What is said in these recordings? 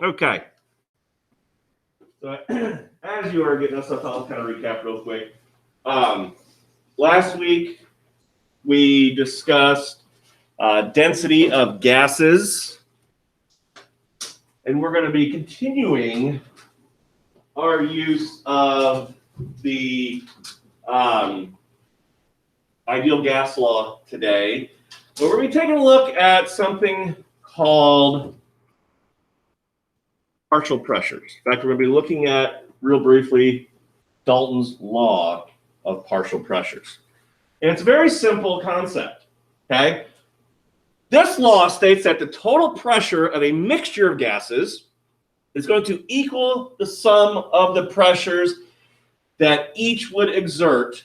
Okay. So as you are getting this stuff, I'll kind of recap real quick. Last week, we discussed density of gases. And we're going to be continuing our use of the ideal gas law today. But we're going to be taking a look at something called partial pressures. In fact, we're going to be looking at, real briefly, Dalton's Law of partial pressures. And it's a very simple concept, okay? This law states that the total pressure of a mixture of gases is going to equal the sum of the pressures that each would exert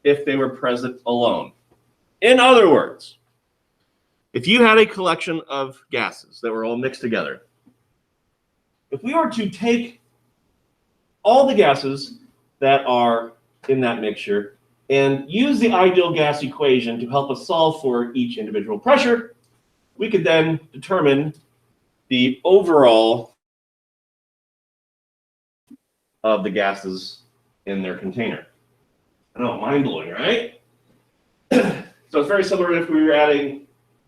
if they were present alone. In other words, if you had a collection of gases that were all mixed together, if we were to take all the gases that are in that mixture and use the ideal gas equation to help us solve for each individual pressure, we could then determine the overall of the gases in their container. I know, mind-blowing, right? So it's very similar if we were adding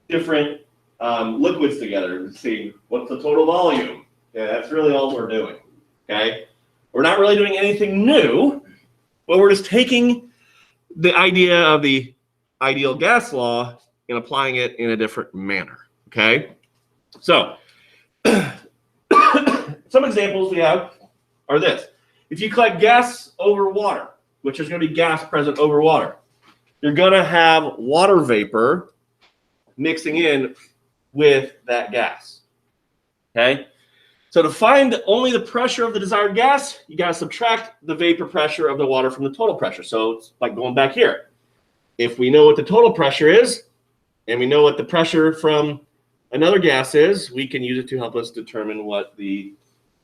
different liquids together to see what's the total volume. Yeah, that's really all we're doing, okay? We're not really doing anything new, but we're just taking the idea of the ideal gas law and applying it in a different manner, okay? So some examples we have are this. If you collect gas over water, which is going to be gas present over water, you're going to have water vapor mixing in with that gas, okay? So to find only the pressure of the desired gas, you got to subtract the vapor pressure of the water from the total pressure. So it's like going back here. If we know what the total pressure is, and we know what the pressure from another gas is, we can use it to help us determine what the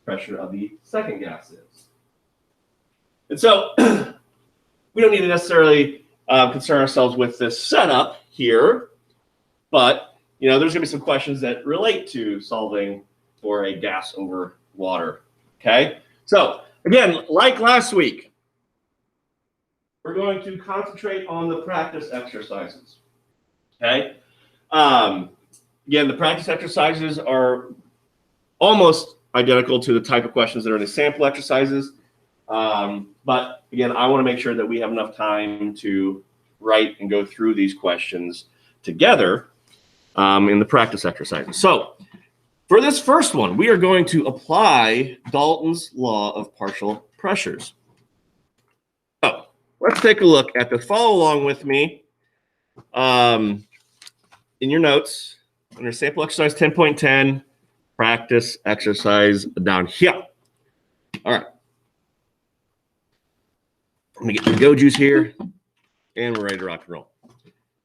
pressure of the second gas is. And so we don't need to necessarily concern ourselves with this setup here, but there's going to be some questions that relate to solving for a gas over water, okay? So again, like last week, we're going to concentrate on the practice exercises, okay? Again, the practice exercises are almost identical to the type of questions that are in the sample exercises. But again, I want to make sure that we have enough time to write and go through these questions together in the practice exercises. So for this first one, we are going to apply Dalton's Law of partial pressures. So let's take a look at the follow along with me in your notes under sample exercise 10.10, practice exercise down here. All right. Let me get the go juice here, and we're ready to rock and roll.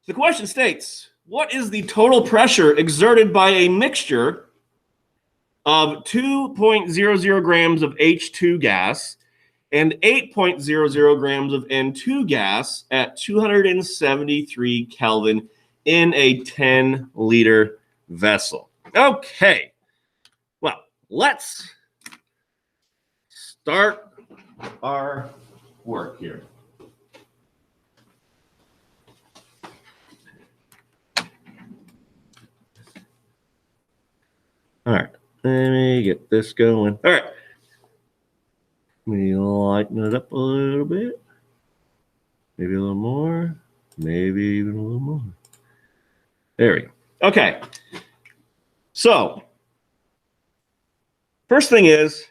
The question states, what is the total pressure exerted by a mixture of 2.00 grams of H2 gas and 8.00 grams of N2 gas at 273 Kelvin in a 10-liter vessel? Okay, well, let's start our work here. All right, let me get this going. All right, let me lighten it up a little bit. Maybe a little more, maybe even a little more. There we go. Okay, so first thing is,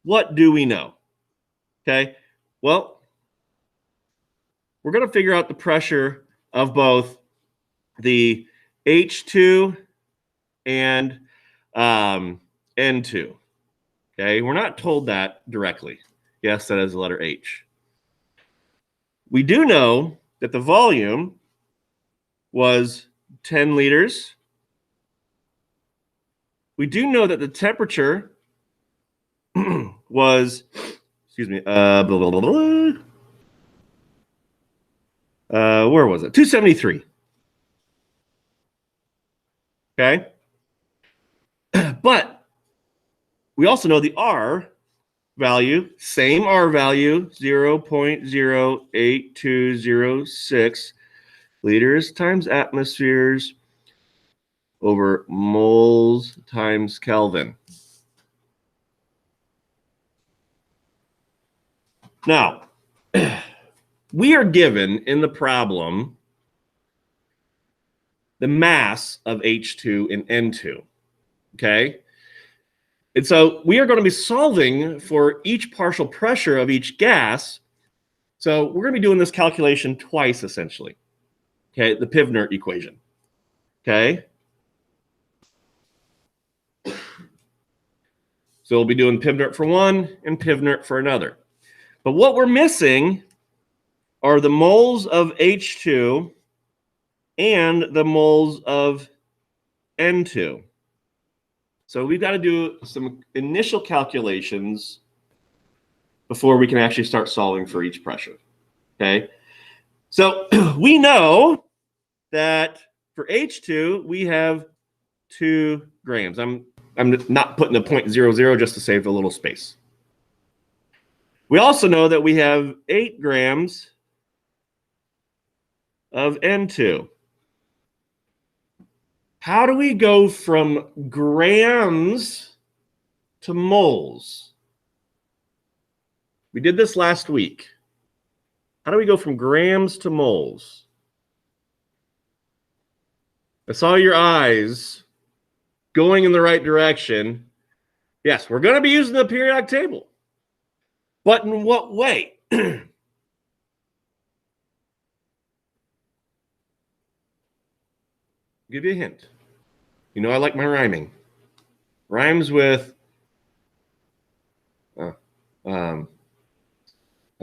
what do we know? Okay, well, we're going to figure out the pressure of both the H2 and N2. Okay, we're not told that directly. Yes, that is the letter H. We do know that the volume was 10 liters. We do know that the temperature was, where was it? 273. Okay. But we also know the R value, same R value, 0.08206 liters times atmospheres over moles times Kelvin. Now, we are given in the problem the mass of H2 and N2, okay? And so we are going to be solving for each partial pressure of each gas. So we're going to be doing this calculation twice, essentially, okay? The Pivnert equation, okay? So we'll be doing Pivnert for one and Pivnert for another. But what we're missing are the moles of H2 and the moles of N2. So we've got to do some initial calculations before we can actually start solving for each pressure, okay? So we know that for H2, we have 2 grams. I'm not putting the 0.00 just to save a little space. We also know that we have 8 grams of N2. How do we go from grams to moles? We did this last week. How do we go from grams to moles? I saw your eyes going in the right direction. Yes, we're going to be using the periodic table. But in what way? Give you a hint. You know I like my rhyming. Rhymes with I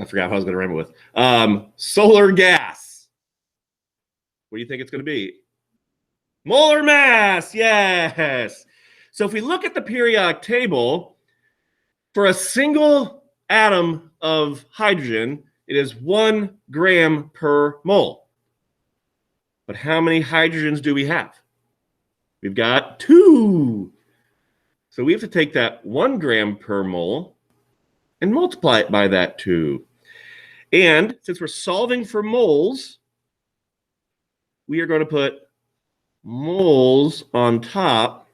forgot how I was going to rhyme it with. Solar gas. What do you think it's going to be? Molar mass. Yes. So if we look at the periodic table, for a single atom of hydrogen, it is 1 gram per mole. But how many hydrogens do we have? We've got 2. So we have to take that 1 gram per mole and multiply it by that 2. And since we're solving for moles, we are going to put moles on top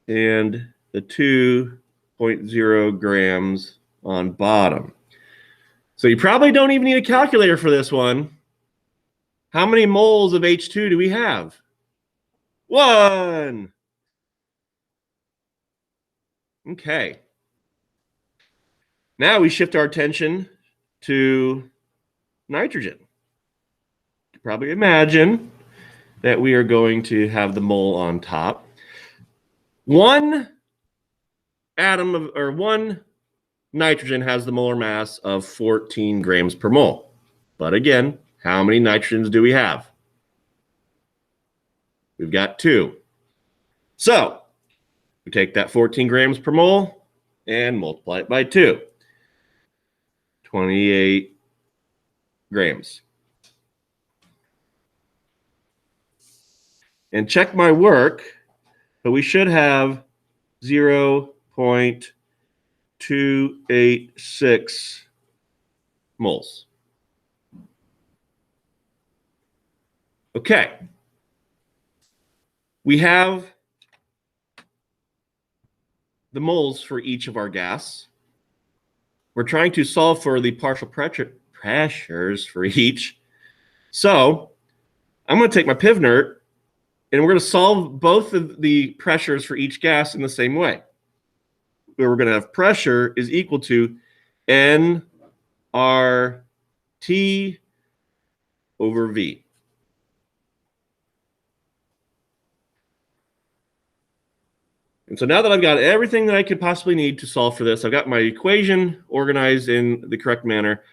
and the 2.0 grams on bottom. So you probably don't even need a calculator for this one. How many moles of H2 do we have? 1. Okay. Now we shift our attention to nitrogen. You can probably imagine that we are going to have the mole on top. 1 atom of, or 1 nitrogen has the molar mass of 14 grams per mole. But again, how many nitrogens do we have? We've got 2. So we take that 14 grams per mole and multiply it by 2. 28 grams. And check my work, but we should have 0.286 moles. Okay. We have the moles for each of our gas. We're trying to solve for the partial pressures for each. So I'm going to take my Pivnert and we're going to solve both of the pressures for each gas in the same way. Where we're going to have pressure is equal to nRT over V. And so now that I've got everything that I could possibly need to solve for this, I've got my equation organized in the correct manner.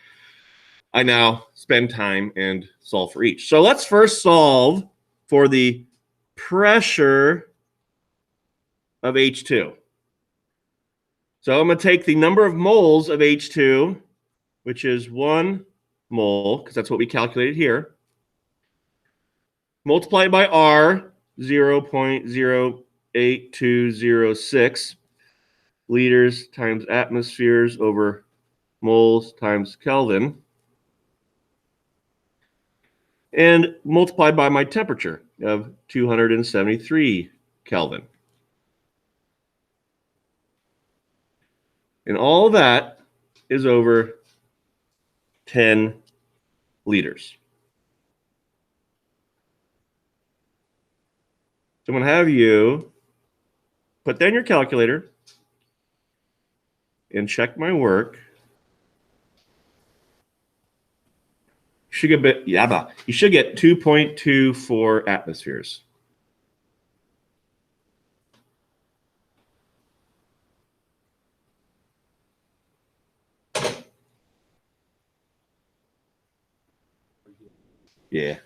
I now spend time and solve for each. So let's first solve for the pressure of H2. So I'm going to take the number of moles of H2, which is 1 mole, because that's what we calculated here, multiply it by R, 0.08206. liters times atmospheres over moles times Kelvin, and multiplied by my temperature of 273 Kelvin. And all that is over 10 liters. So I'm going to have you put that in your calculator and check my work. You should get 2.24 atmospheres. Yeah.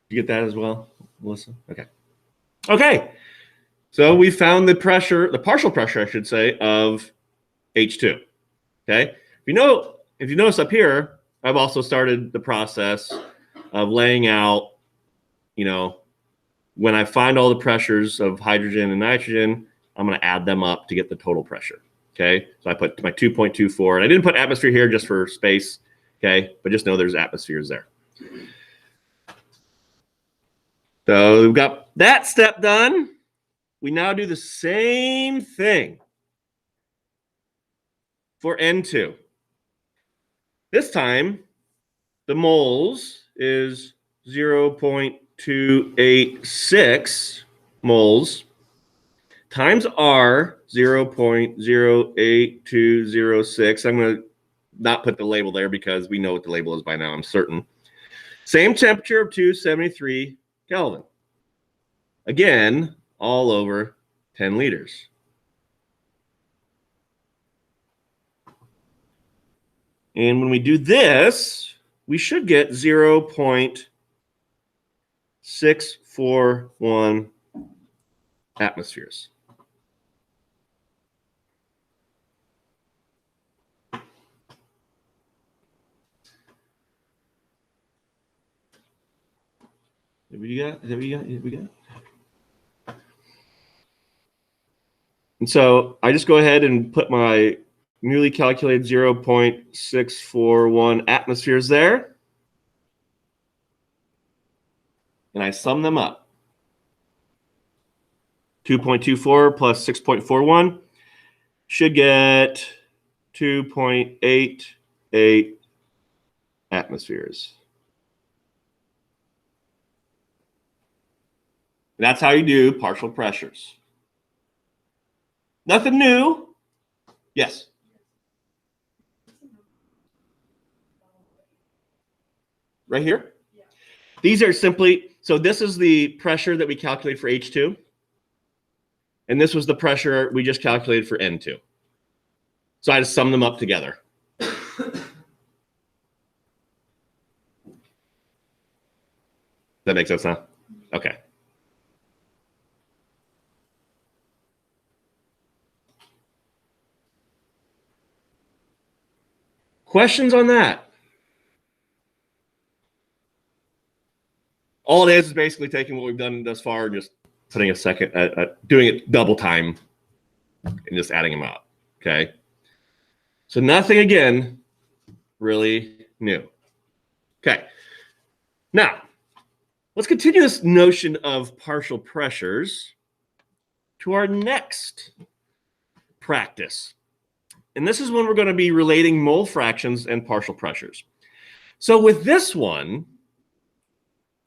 You get that as well, Melissa? Okay. Okay. So we found the pressure, the partial pressure, I should say, of H2. Okay. If you notice up here, I've also started the process of laying out, when I find all the pressures of hydrogen and nitrogen, I'm going to add them up to get the total pressure. Okay. So I put my 2.24, and I didn't put atmosphere here just for space. Okay. But just know there's atmospheres there. So we've got that step done. We now do the same thing for N2. This time, the moles is 0.286 moles times R, 0.08206. I'm going to not put the label there because we know what the label is by now, I'm certain. Same temperature of 273 Kelvin. Again, all over 10 liters. And when we do this, we should get 0.641 atmospheres. There we go. And so I just go ahead and put my newly calculated 0.641 atmospheres there. And I sum them up. 2.24 plus 6.41 should get 2.88 atmospheres. And that's how you do partial pressures. Nothing new. Yes. Right here? Yeah. These are simply, so this is the pressure that we calculate for H2. And this was the pressure we just calculated for N2. So I just sum them up together. That makes sense now? Okay. Questions on that? All it is basically taking what we've done thus far and just putting a second, doing it double time and just adding them up, okay? So nothing, again, really new. Okay, now let's continue this notion of partial pressures to our next practice. And this is when we're going to be relating mole fractions and partial pressures. So with this one,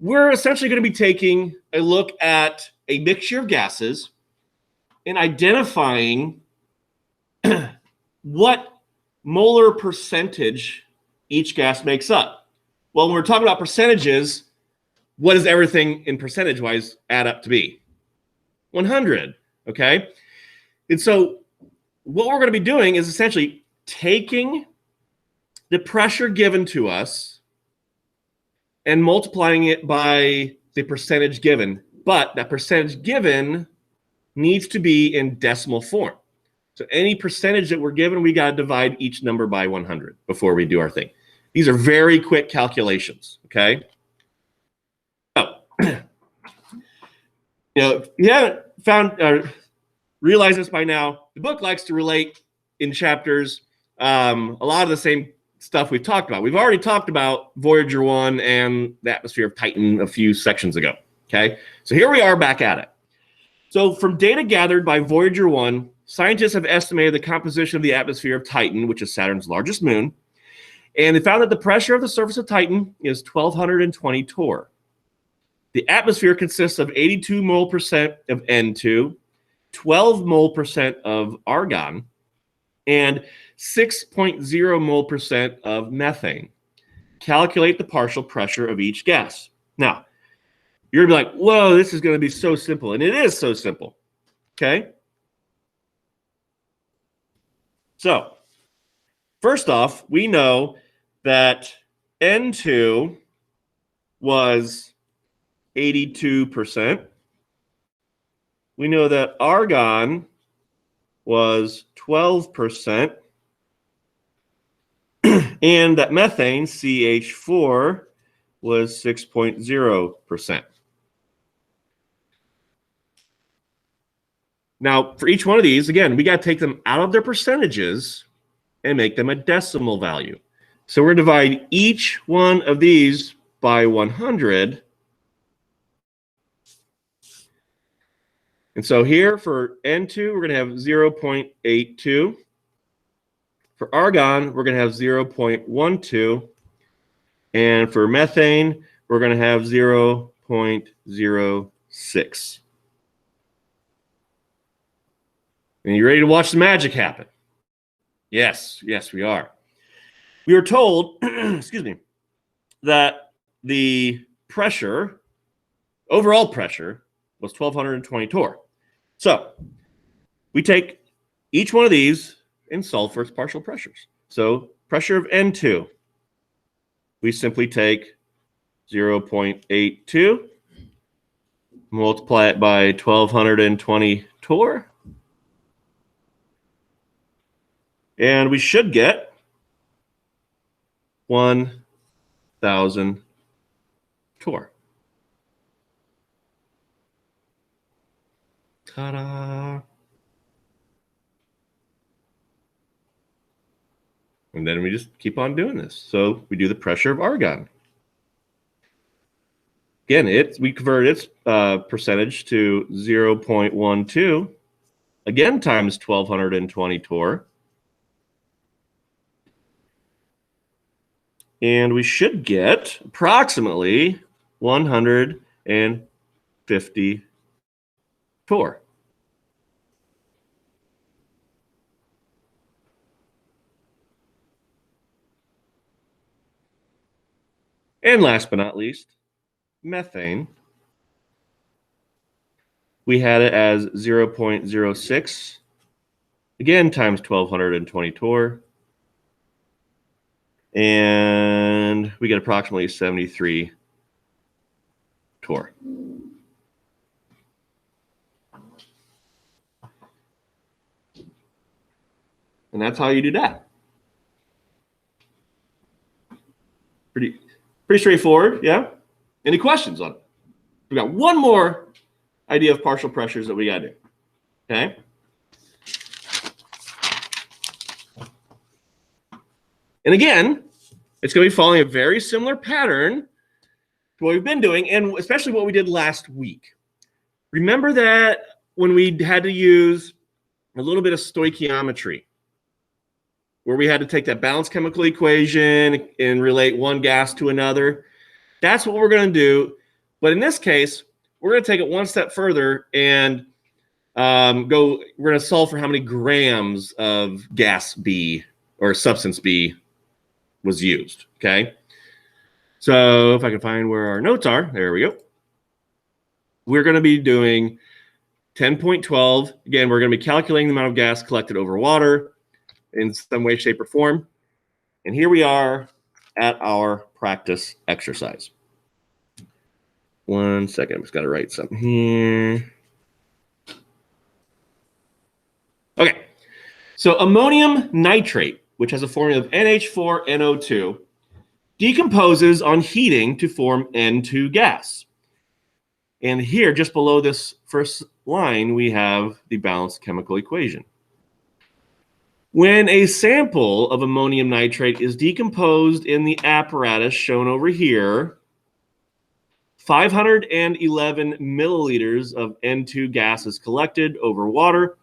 we're essentially going to be taking a look at a mixture of gases and identifying what molar percentage each gas makes up. Well, when we're talking about percentages, what does everything in percentage-wise add up to be? 100, okay? And so what we're going to be doing is essentially taking the pressure given to us and multiplying it by the percentage given but that percentage given needs to be in decimal form. So any percentage that we're given, we got to divide each number by 100 before we do our thing. These are very quick calculations, okay? So, if you haven't found realized this by now, the book likes to relate in chapters a lot of the same stuff we've talked about. We've already talked about Voyager 1 and the atmosphere of Titan a few sections ago, okay? So here we are back at it. So from data gathered by Voyager 1, scientists have estimated the composition of the atmosphere of Titan, which is Saturn's largest moon, and they found that the pressure of the surface of Titan is 1,220 torr. The atmosphere consists of 82 mole percent of N2, 12 mole percent of argon, and 6.0 mole percent of methane. Calculate the partial pressure of each gas. Now, you're going to be like, whoa, this is going to be so simple. And it is so simple. Okay? So, first off, we know that N2 was 82%. We know that argon was 12%. And that methane, CH4, was 6.0%. Now, for each one of these, again, we got to take them out of their percentages and make them a decimal value. So we're going to divide each one of these by 100. And so here for N2, we're going to have 0.82. For argon, we're going to have 0.12. And for methane, we're going to have 0.06. And you ready to watch the magic happen? Yes, yes, we are. We were told, excuse me, that the pressure, overall pressure, was 1,220 torr. So we take each one of these and solve for its partial pressures. So pressure of N2, we simply take 0.82, multiply it by 1,220 torr, and we should get 1,000 torr. Ta-da! And then we just keep on doing this. So we do the pressure of argon. Again, we convert its percentage to 0.12, again times 1,220 torr. And we should get approximately 150 torr. And last but not least, methane. We had it as 0.06, again times 1,220 torr. And we get approximately 73 torr. And that's how you do that. Pretty straightforward, yeah? Any questions on it? We got one more idea of partial pressures that we got to do, okay? And again, it's going to be following a very similar pattern to what we've been doing, and especially what we did last week. Remember that when we had to use a little bit of stoichiometry, where we had to take that balanced chemical equation and relate one gas to another. That's what we're going to do. But in this case, we're going to take it one step further and we're going to solve for how many grams of gas B or substance B was used, okay? So if I can find where our notes are, there we go. We're going to be doing 10.12. Again, we're going to be calculating the amount of gas collected over water in some way, shape, or form. And here we are at our practice exercise. 1 second. I've just got to write something here. Okay. So ammonium nitrate, which has a formula of NH4NO2, decomposes on heating to form N2 gas. And here, just below this first line, we have the balanced chemical equation. When a sample of ammonium nitrate is decomposed in the apparatus shown over here, 511 milliliters of N2 gas is collected over water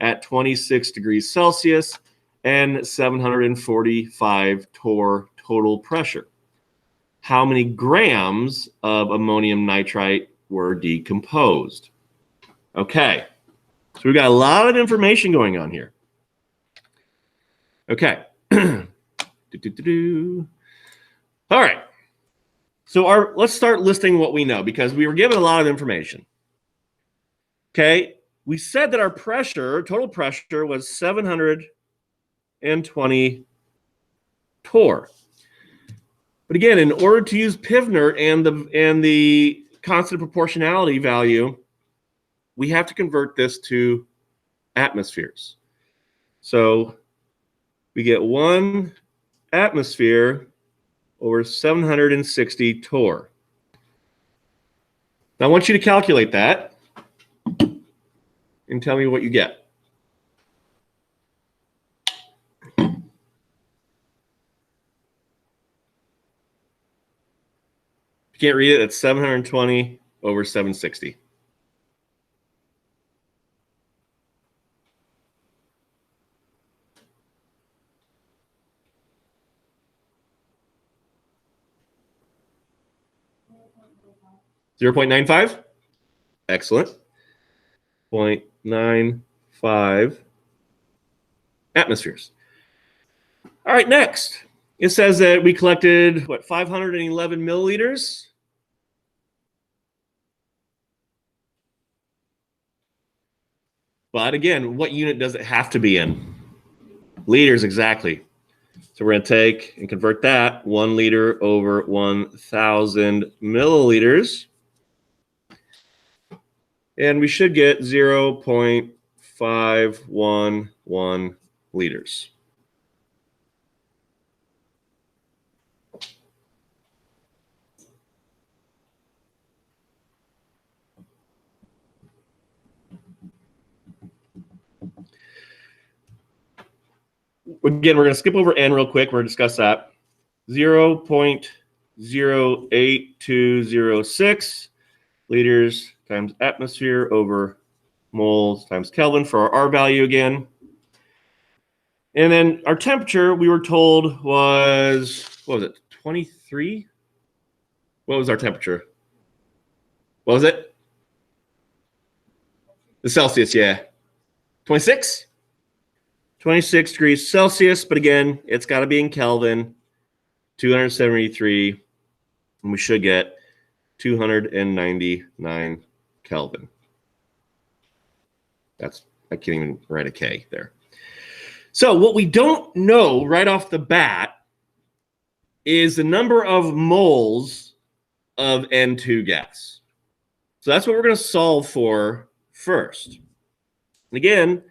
at 26 degrees Celsius and 745 torr total pressure. How many grams of ammonium nitrate were decomposed? Okay, so we've got a lot of information going on here. Okay. All right. So let's start listing what we know, because we were given a lot of information. Okay. We said that our pressure, total pressure, was 720 torr. But again, in order to use Pivnert and the constant proportionality value, we have to convert this to atmospheres. So we get 1 atmosphere over 760 torr. Now I want you to calculate that and tell me what you get. If you can't read it, it's 720 over 760. $0.95. Excellent. 0.95 atmospheres. All right, next. It says that we collected, 511 milliliters? But again, what unit does it have to be in? Liters, exactly. So we're going to take and convert that 1 liter over 1,000 milliliters. And we should get 0.511 liters. Again, we're going to skip over N real quick. We're going to discuss that. 0.08206 liters times atmosphere over moles times Kelvin for our R value again. And then our temperature, we were told, was, what was it, 23? What was our temperature? What was it? The Celsius, yeah. 26? 26 degrees Celsius, but again, it's got to be in Kelvin, 273, and we should get 299 Kelvin. I can't even write a K there. So what we don't know right off the bat is the number of moles of N2 gas. So that's what we're going to solve for first. And again,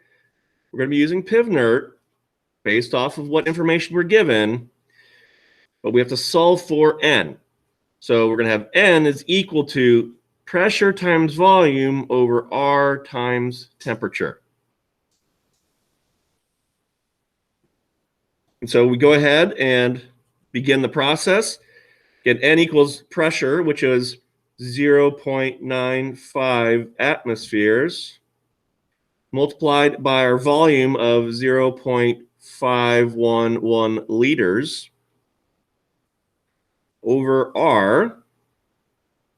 we're going to be using Pivnert based off of what information we're given, but we have to solve for N. So we're going to have N is equal to pressure times volume over R times temperature. And so we go ahead and begin the process. Get N equals pressure, which is 0.95 atmospheres, multiplied by our volume of 0.511 liters over R.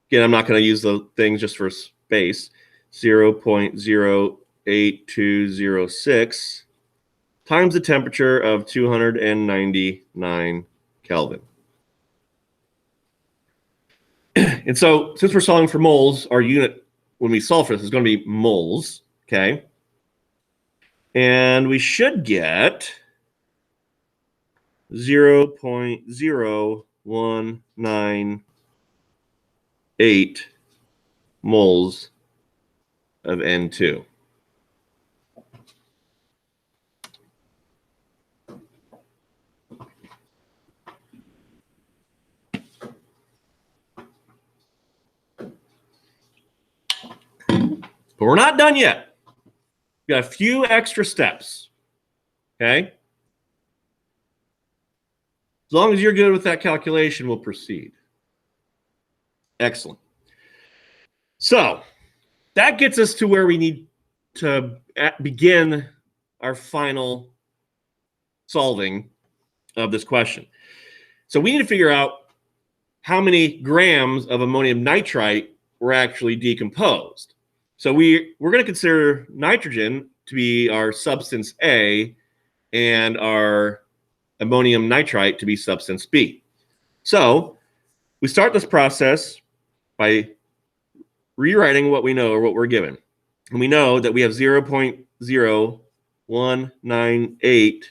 Again, I'm not going to use the things just for space. 0.08206 times the temperature of 299 Kelvin. And so since we're solving for moles, our unit, when we solve for this, is going to be moles, okay? And we should get 0.0198 moles of N2. But we're not done yet. We got a few extra steps. Okay? As long as you're good with that calculation, we'll proceed. Excellent. So that gets us to where we need to begin our final solving of this question. So we need to figure out how many grams of ammonium nitrite were actually decomposed. So we're going to consider nitrogen to be our substance A and our ammonium nitrite to be substance B. So we start this process by rewriting what we know or what we're given. And we know that we have 0.0198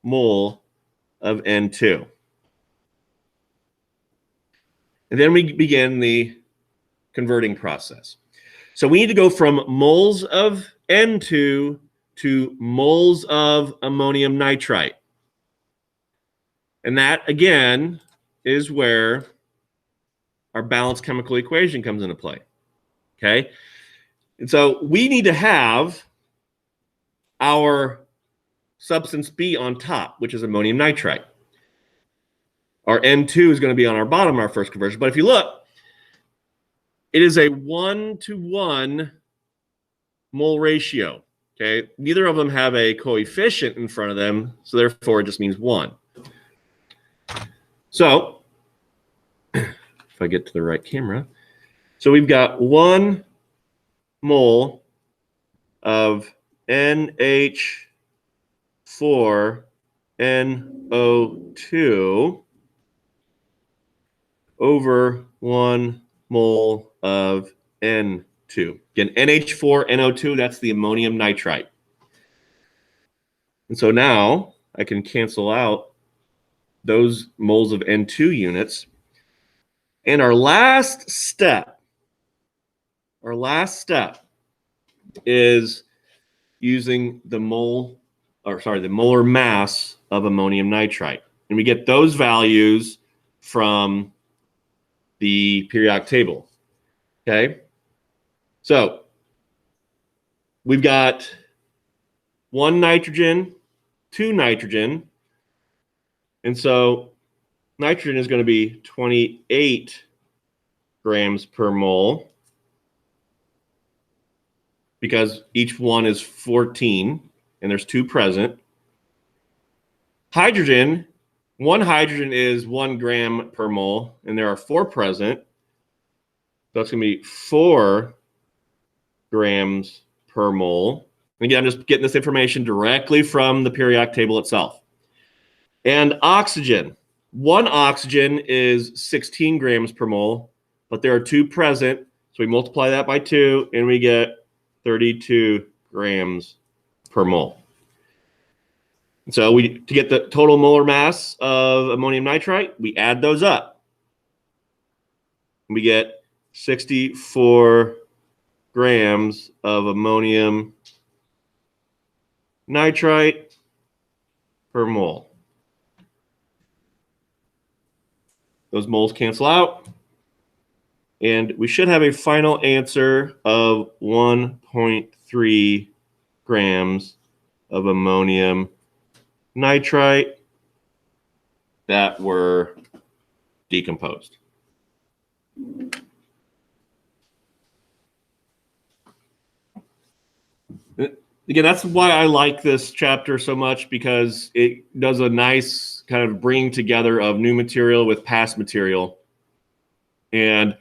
mole of N2. And then we begin the converting process. So we need to go from moles of N2 to moles of ammonium nitrite. And that, again, is where our balanced chemical equation comes into play. Okay? And so we need to have our substance B on top, which is ammonium nitrite. Our N2 is going to be on our bottom, our first conversion. But if you look, it is a 1-to-1 mole ratio. Okay? Neither of them have a coefficient in front of them, so therefore it just means 1. So, if I get to the right camera, so we've got 1 mole of NH4NO2 over 1 mole of N2. Again, NH4NO2, that's the ammonium nitrite. And so now I can cancel out those moles of N2 units. And our last step is using the molar mass of ammonium nitrite. And we get those values from the periodic table. Okay? So we've got 1 nitrogen, 2 nitrogen. And so nitrogen is going to be 28 grams per mole because each one is 14 and there's 2 present. Hydrogen, 1 hydrogen is 1 gram per mole and there are 4 present. So that's going to be 4 grams per mole. And again, I'm just getting this information directly from the periodic table itself. And oxygen. 1 oxygen is 16 grams per mole, but there are 2 present. So we multiply that by 2, and we get 32 grams per mole. So to get the total molar mass of ammonium nitrite, we add those up. We get 64 grams of ammonium nitrite per mole. Those moles cancel out. And we should have a final answer of 1.3 grams of ammonium nitrite that were decomposed. Again, that's why I like this chapter so much, because it does a nice kind of bringing together of new material with past material and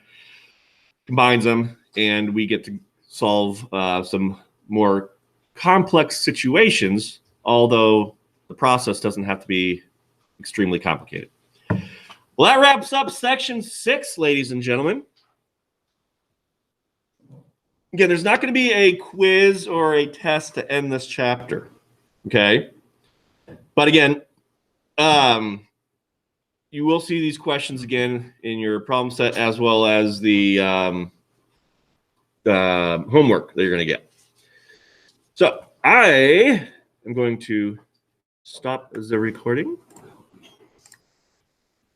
combines them, and we get to solve some more complex situations, although the process doesn't have to be extremely complicated. Well, that wraps up section 6, ladies and gentlemen. Again, there's not going to be a quiz or a test to end this chapter, okay? But again, you will see these questions again in your problem set, as well as the homework that you're going to get. So I am going to stop the recording.